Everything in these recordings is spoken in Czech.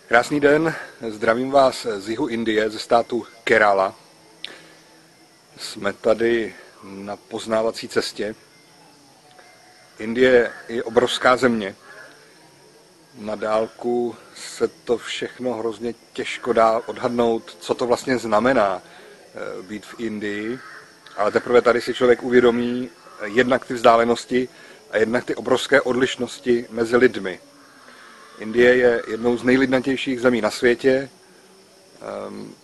Krásný den, zdravím vás z jihu Indie, ze státu Kerala. Jsme tady na poznávací cestě. Indie je obrovská země. Na dálku se to všechno hrozně těžko dá odhadnout, co to vlastně znamená být v Indii, ale teprve tady si člověk uvědomí jednak ty vzdálenosti a jednak ty obrovské odlišnosti mezi lidmi. Indie je jednou z nejlidnatějších zemí na světě.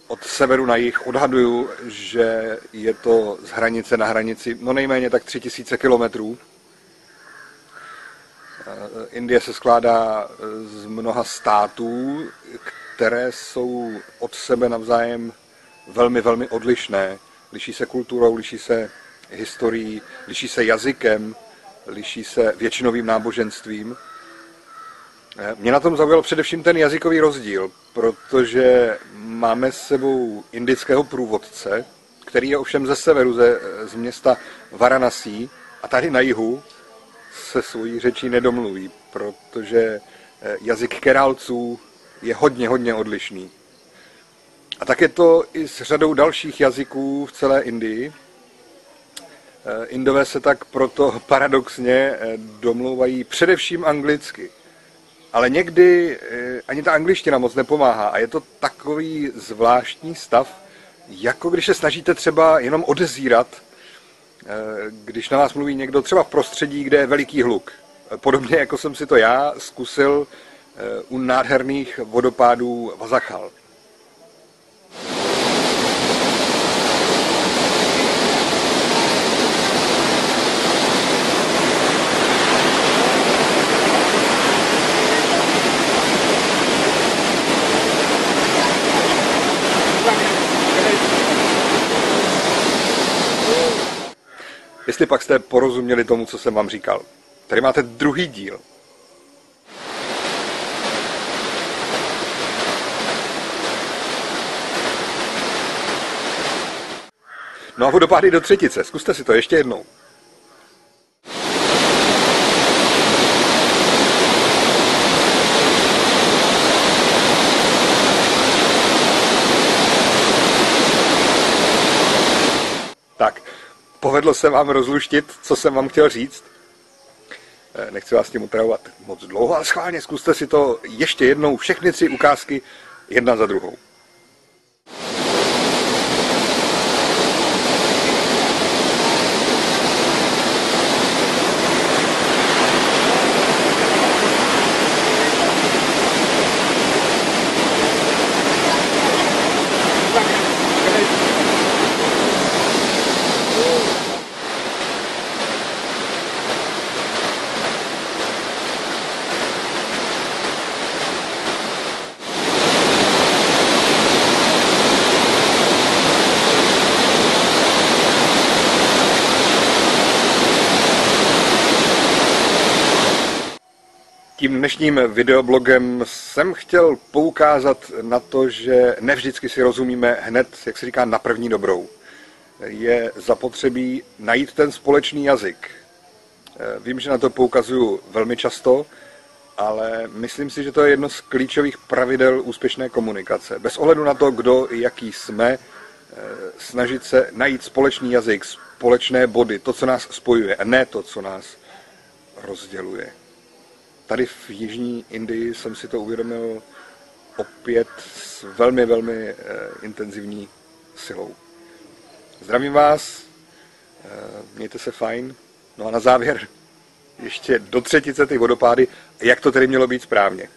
Od severu na jih odhaduju, že je to z hranice na hranici nejméně tak 3000 kilometrů. Indie se skládá z mnoha států, které jsou od sebe navzájem velmi, velmi odlišné. Liší se kulturou, liší se historií, liší se jazykem, liší se většinovým náboženstvím. Mě na tom zaujal především ten jazykový rozdíl, protože máme s sebou indického průvodce, který je ovšem ze severu, z města Varanasi, a tady na jihu se svojí řečí nedomluví, protože jazyk Keralců je hodně odlišný. A tak je to i s řadou dalších jazyků v celé Indii. Indové se tak proto paradoxně domlouvají především anglicky. Ale někdy ani ta angličtina moc nepomáhá a je to takový zvláštní stav, jako když se snažíte třeba jenom odezírat, když na vás mluví někdo třeba v prostředí, kde je veliký hluk. Podobně jako jsem si to já zkusil u nádherných vodopádů Vazachal. Jestli pak jste porozuměli tomu, co jsem vám říkal. Tady máte druhý díl. No a vodopády do třetice. Zkuste si to ještě jednou. Tak. Povedlo se vám rozluštit, co jsem vám chtěl říct? Nechci vás tím utravovat moc dlouho, ale schválně zkuste si to ještě jednou, všechny 3 ukázky, jedna za druhou. Tím dnešním videoblogem jsem chtěl poukázat na to, že nevždycky si rozumíme hned, jak se říká, na první dobrou. Je zapotřebí najít ten společný jazyk. Vím, že na to poukazuju velmi často, ale myslím si, že to je jedno z klíčových pravidel úspěšné komunikace. Bez ohledu na to, kdo i jaký jsme, snažit se najít společný jazyk, společné body, to, co nás spojuje, a ne to, co nás rozděluje. Tady v jižní Indii jsem si to uvědomil opět s velmi intenzivní silou. Zdravím vás, mějte se fajn. No a na závěr ještě do třetice ty vodopády, jak to tedy mělo být správně.